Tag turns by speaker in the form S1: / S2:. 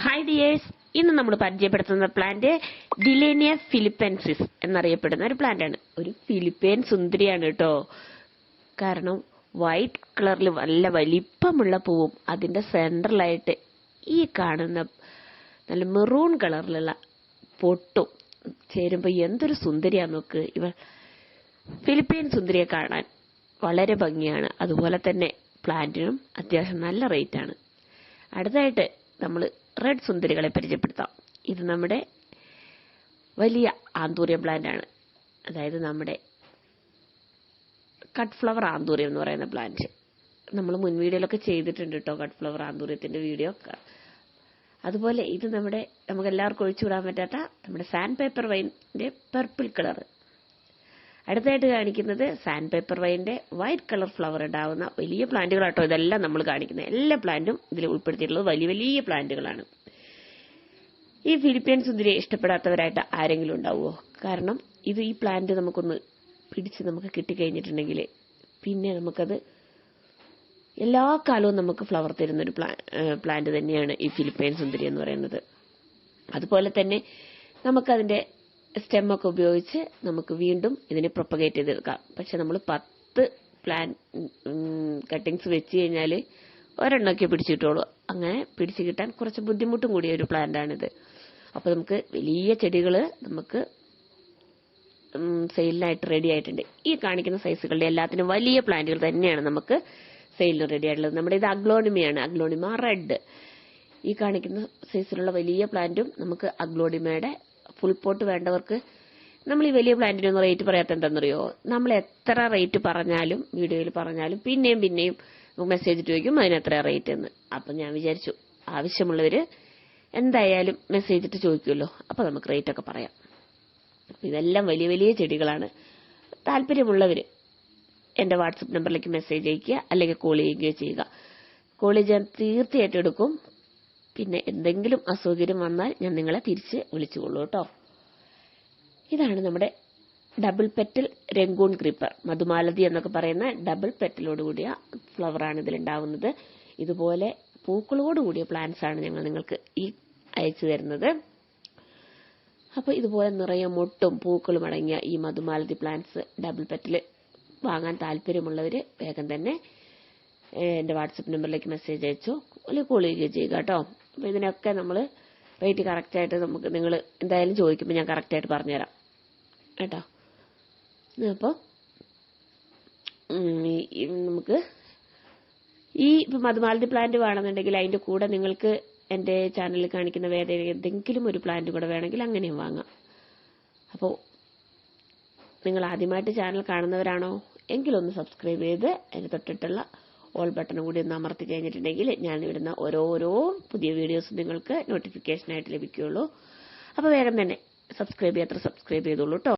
S1: Hi dears, ഇന്ന് നമ്മൾ പരിചയപ്പെടുത്തുന്ന പ്ലാന്റ് ഡിലേനിയ ഫിലിപ്പൻസിസ് എന്നറിയപ്പെടുന്ന ഒരു പ്ലാന്റ് ആണ്. ഒരു ഫിലിപ്പൈൻ സുന്ദരിയാണ് കേട്ടോ. കാരണം വൈറ്റ് കളറിൽ നല്ല വലിപ്പമുള്ള പൂവും അതിന്റെ സെന്ററിലായിട്ട് ഈ കാണുന്ന നല്ല മെറൂൺ കളറിലുള്ള പൊട്ടും ചേരുമ്പോ എന്തൊരു സുന്ദരിയാ നോക്ക്. ഇവൾ ഫിലിപ്പൈൻ സുന്ദരിയെ കാണാൻ വളരെ ഭംഗിയാണ്. അതുപോലെ തന്നെ പ്ലാന്റിനും അത്യാവശ്യം നല്ല റേറ്റ് ആണ്. അടുത്തായിട്ട് നമ്മൾ റെഡ് സുന്ദരികളെ പരിചയപ്പെടുത്താം. ഇത് നമ്മുടെ വലിയ ആന്തൂറിയം പ്ലാന്റ് ആണ്. അതായത് നമ്മുടെ കട്ട് ഫ്ലവർ ആന്തൂറിയം എന്ന് പറയുന്ന പ്ലാന്റ് നമ്മൾ മുൻ വീഡിയോയിലൊക്കെ ചെയ്തിട്ടുണ്ട് കേട്ടോ, കട്ട് ഫ്ലവർ ആന്തൂറിയത്തിന്റെ വീഡിയോ. അതുപോലെ ഇത് നമുക്ക് എല്ലാവർക്കും ഒഴിച്ചുവിടാൻ പറ്റാത്ത നമ്മുടെ സാൻഡ് പേപ്പർ വൈൻ്റെ പർപ്പിൾ കളർ. അടുത്തായിട്ട് കാണിക്കുന്നത് സാൻഡ് പേപ്പർ വൈൻ്റെ വൈറ്റ് കളർ ഫ്ലവർ ഉണ്ടാവുന്ന വലിയ പ്ലാന്റുകളാട്ടോ. ഇതെല്ലാം നമ്മൾ കാണിക്കുന്നത് എല്ലാ പ്ലാന്റും ഇതിൽ ഉൾപ്പെടുത്തിയിട്ടുള്ളത് വലിയ വലിയ പ്ലാന്റുകളാണ്. ഈ ഫിലിപ്പൈൻ സുന്ദരിയെ ഇഷ്ടപ്പെടാത്തവരായിട്ട് ആരെങ്കിലും ഉണ്ടാവുമോ? കാരണം ഈ പ്ലാന്റ് നമുക്കൊന്ന് പിടിച്ച് നമുക്ക് കിട്ടിക്കഴിഞ്ഞിട്ടുണ്ടെങ്കിൽ പിന്നെ നമുക്കത് എല്ലാ കാലവും നമുക്ക് ഫ്ലവർ തരുന്നൊരു പ്ലാന്റ് തന്നെയാണ് ഈ ഫിലിപ്പൈൻ സുന്ദരി എന്ന് പറയുന്നത്. അതുപോലെ തന്നെ നമുക്കതിന്റെ സ്റ്റെമ്മൊക്കെ ഉപയോഗിച്ച് നമുക്ക് വീണ്ടും ഇതിനെ പ്രൊപ്പഗേറ്റ് ചെയ്തെടുക്കാം. പക്ഷെ നമ്മൾ 10 കട്ടിങ്സ് വെച്ച് കഴിഞ്ഞാൽ ഒരെണ്ണമൊക്കെ പിടിച്ചു കിട്ടുള്ളൂ. അങ്ങനെ പിടിച്ചു കിട്ടാൻ കുറച്ച് ബുദ്ധിമുട്ടും കൂടിയ ഒരു പ്ലാന്റ് ആണിത്. അപ്പൊ നമുക്ക് വലിയ ചെടികൾ നമുക്ക് സെയിലിനായിട്ട് റെഡി ആയിട്ടുണ്ട്. ഈ കാണിക്കുന്ന സൈസുകളുടെ എല്ലാത്തിനും വലിയ പ്ലാന്റുകൾ തന്നെയാണ് നമുക്ക് സെയിലിന് റെഡി ആയിട്ടുള്ളത്. നമ്മുടെ ഇത് അഗ്ലോണിമയാണ്, അഗ്ലോണിമ റെഡ്. ഈ കാണിക്കുന്ന സൈസിലുള്ള വലിയ പ്ലാന്റും നമുക്ക് അഗ്ലോണിമയുടെ ഫുൾ പോട്ട് വേണ്ടവർക്ക് നമ്മൾ ഈ വലിയ പ്ലാന്റിനൊന്നും റേറ്റ് പറയാത്ത എന്താണെന്നറിയോ? നമ്മൾ എത്ര റേറ്റ് പറഞ്ഞാലും വീഡിയോയിൽ പറഞ്ഞാലും പിന്നെയും മെസ്സേജ് ഇട്ട് വയ്ക്കും അതിനെത്ര റേറ്റ് എന്ന്. അപ്പൊ ഞാൻ വിചാരിച്ചു ആവശ്യമുള്ളവര് എന്തായാലും മെസ്സേജ് ഇട്ട് ചോദിക്കുമല്ലോ, അപ്പൊ നമുക്ക് റേറ്റ് ഒക്കെ പറയാം. ഇതെല്ലാം വലിയ വലിയ ചെടികളാണ്. താല്പര്യമുള്ളവര് എന്റെ വാട്സപ്പ് നമ്പറിലേക്ക് മെസ്സേജ് അയക്കുക അല്ലെങ്കിൽ കോൾ ചെയ്യുകയോ ചെയ്യുക. കോൾ ചെയ്യാൻ തീർച്ചയായിട്ടും എടുക്കും. പിന്നെ എന്തെങ്കിലും അസൗകര്യം വന്നാൽ ഞാൻ നിങ്ങളെ തിരിച്ച് വിളിച്ചുകൊള്ളൂ കേട്ടോ. ഇതാണ് നമ്മുടെ ഡബിൾ പെറ്റൽ രംഗൂൺ ക്രീപ്പർ, മധുമാലതി എന്നൊക്കെ പറയുന്ന ഡബിൾ പെറ്റലോട് കൂടിയ ഫ്ലവറാണ് ഇതിലുണ്ടാവുന്നത്. ഇതുപോലെ പൂക്കളോട് കൂടിയ പ്ലാന്റ്സ് ആണ് ഞങ്ങൾ നിങ്ങൾക്ക് ഈ അയച്ചു തരുന്നത്. അപ്പൊ ഇതുപോലെ നിറയെ മൊട്ടും പൂക്കളും അടങ്ങിയ ഈ മധുമാലതി പ്ലാന്റ്സ് ഡബിൾ പെറ്റല് വാങ്ങാൻ താല്പര്യമുള്ളവര് വേഗം തന്നെ എന്റെ വാട്സപ്പ് നമ്പറിലേക്ക് മെസ്സേജ് അയച്ചോ അല്ലെങ്കിൽ കോൾ ചെയ്യുകയോ ചെയ്യുക കേട്ടോ. അപ്പൊ ഇതിനൊക്കെ നമ്മൾ റേറ്റ് കറക്റ്റായിട്ട് നിങ്ങൾ എന്തായാലും ചോദിക്കുമ്പോൾ ഞാൻ കറക്റ്റായിട്ട് പറഞ്ഞുതരാം കേട്ടോ. അപ്പോൾ നമുക്ക് ഈ മധുമാലതി പ്ലാന്റ് വേണമെന്നുണ്ടെങ്കിൽ അതിന്റെ കൂടെ നിങ്ങൾക്ക് എന്റെ ചാനലിൽ കാണിക്കുന്ന വേറെ ഏതെങ്കിലും ഒരു പ്ലാന്റ് കൂടെ വേണമെങ്കിൽ അങ്ങനെയും വാങ്ങാം. അപ്പോൾ നിങ്ങൾ ആദ്യമായിട്ട് ചാനൽ കാണുന്നവരാണോ എങ്കിലൊന്ന് സബ്സ്ക്രൈബ് ചെയ്ത് അതിന് തൊട്ടിട്ടുള്ള ഓൾ ബട്ടൺ കൂടി ഒന്ന് അമർത്തി കഴിഞ്ഞിട്ടുണ്ടെങ്കിൽ ഞാൻ ഇടുന്ന ഓരോരോ പുതിയ വീഡിയോസ് നിങ്ങൾക്ക് നോട്ടിഫിക്കേഷനായിട്ട് ലഭിക്കുകയുള്ളൂ. അപ്പോൾ വേഗം തന്നെ സബ്സ്ക്രൈബ് ചെയ്തോളൂ കേട്ടോ.